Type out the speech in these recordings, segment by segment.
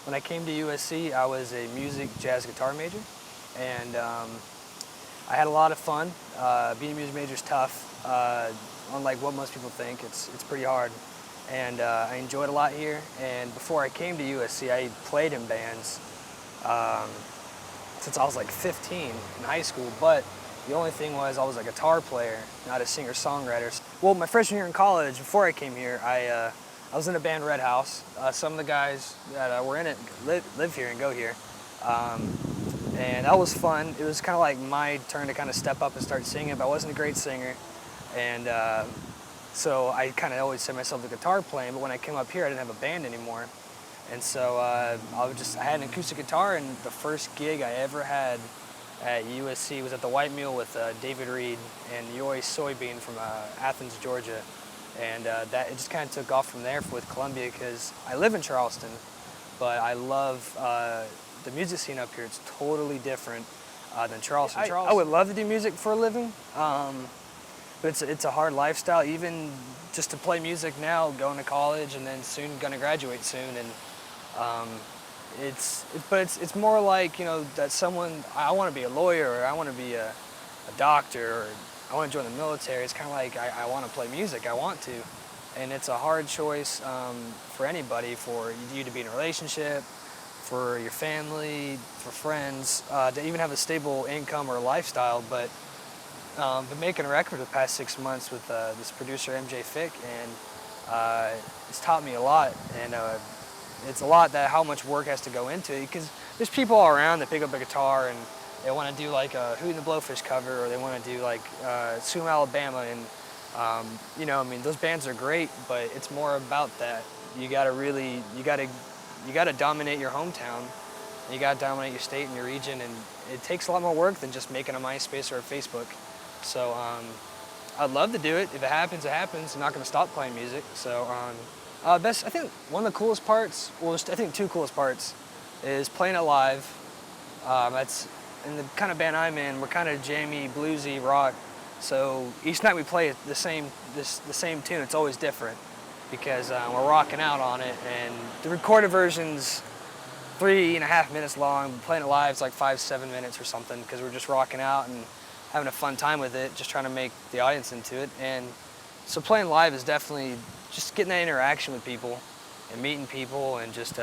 When I came to USC, I was a music jazz guitar major, and I had a lot of fun. Being a music major is tough. Unlike what most people think, it's pretty hard. And I enjoyed a lot here. And before I came to USC, I played in bands since I was like 15 in high school. But the only thing was I was a guitar player, not a singer-songwriter. Well, my freshman year in college, before I came here, I was in a band, Red House. Some of the guys that were in it live here and go here. And that was fun. It was kind of like my turn to kind of step up and start singing, but I wasn't a great singer. And so I kind of always said myself the guitar playing, but when I came up here, I didn't have a band anymore. And so I had an acoustic guitar, and the first gig I ever had at USC was at the White Mule with David Reed and Yoy Soybean from Athens, Georgia. And it just kind of took off from there with Columbia, because I live in Charleston, but I love the music scene up here. It's totally different than Charleston. I would love to do music for a living, but it's a hard lifestyle, even just to play music now, going to college, and then soon going to graduate soon. And it's more like, that I want to be a lawyer, or I want to be a doctor, or I want to join the military. It's kind of like I want to play music. I want to. And it's a hard choice for anybody, for you to be in a relationship, for your family, for friends, to even have a stable income or lifestyle. But been making a record for the past 6 months with this producer, MJ Fick, and it's taught me a lot. And it's a lot how much work has to go into it, because there's people all around that pick up a guitar and they want to do like a Hootie and the Blowfish cover, or they want to do like Sumo, Alabama, and those bands are great, but it's more about that. You gotta dominate your hometown, and you gotta dominate your state and your region, and it takes a lot more work than just making a MySpace or a Facebook. So I'd love to do it. If it happens, it happens. I'm not gonna stop playing music. So I think one of the coolest parts, I think two coolest parts, is playing it live. That's in the kind of band I'm in. We're kind of jammy, bluesy, rock. So each night we play the same tune. It's always different, because we're rocking out on it. And the recorded version's 3.5 minutes long. Playing it live is like 5-7 minutes or something, because we're just rocking out and having a fun time with it, just trying to make the audience into it. And so playing live is definitely just getting that interaction with people and meeting people, and just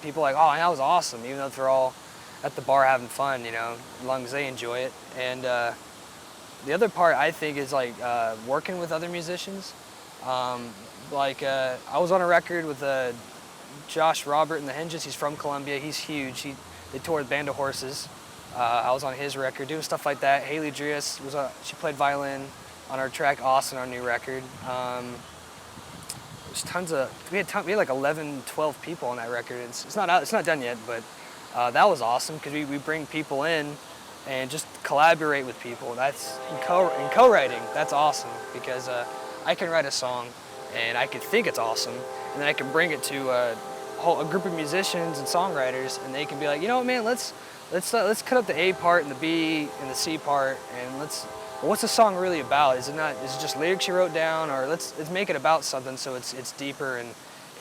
people like, oh, that was awesome, even though they're all at the bar having fun, as long as they enjoy it. And the other part, I think, is like working with other musicians. I was on a record with Josh Robert and the Hinges. He's from Columbia. He's huge. They toured Band of Horses. I was on his record doing stuff like that. Haley Drias she played violin on our track Austin, our new record. We had like 11, 12 people on that record. It's not done yet, but that was awesome, because we bring people in and just collaborate with people. That's in co-writing. That's awesome, because I can write a song and I can think it's awesome, and then I can bring it to a group of musicians and songwriters, and they can be like, man, let's cut up the A part and the B and the C part, and what's the song really about? Is it just lyrics you wrote down, or let's make it about something, so it's deeper and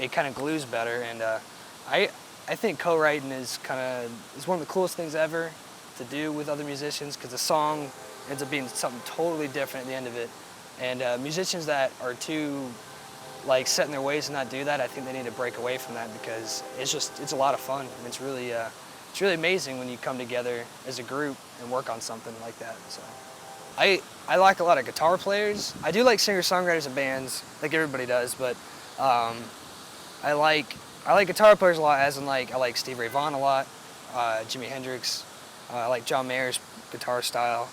it kind of glues better. And I think co-writing is one of the coolest things ever to do with other musicians, because the song ends up being something totally different at the end of it. And musicians that are too set in their ways to not do that, I think they need to break away from that, because it's a lot of fun, and it's really amazing when you come together as a group and work on something like that. So I like a lot of guitar players. I do like singer-songwriters and bands, like everybody does, but I like guitar players a lot, as in I like Stevie Ray Vaughan a lot, Jimi Hendrix. I like John Mayer's guitar style.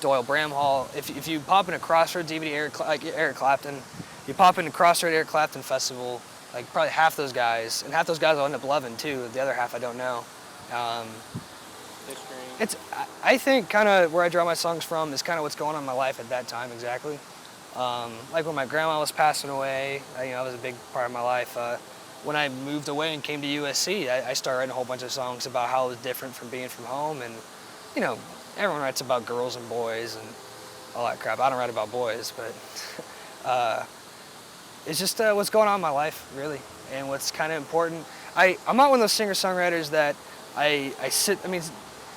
Doyle Bramhall. If you pop in a Crossroads DVD, Eric Clapton, you pop in a Crossroads Eric Clapton festival, probably half those guys, and half those guys I'll end up loving too. The other half I don't know. I think kind of where I draw my songs from is kind of what's going on in my life at that time exactly. Like when my grandma was passing away, that was a big part of my life. When I moved away and came to USC, I started writing a whole bunch of songs about how it was different from being from home. And, everyone writes about girls and boys and all that crap. I don't write about boys, but it's just what's going on in my life, really. and what's kind of important. I'm not one of those singer-songwriters that I sit, I mean,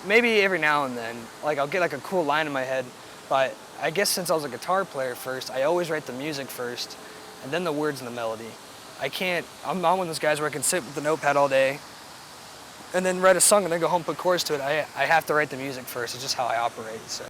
maybe every now and then, like I'll get like a cool line in my head, but I guess since I was a guitar player first, I always write the music first, and then the words and the melody. I'm not one of those guys where I can sit with the notepad all day and then write a song and then go home and put chords to it. I have to write the music first. It's just how I operate. So.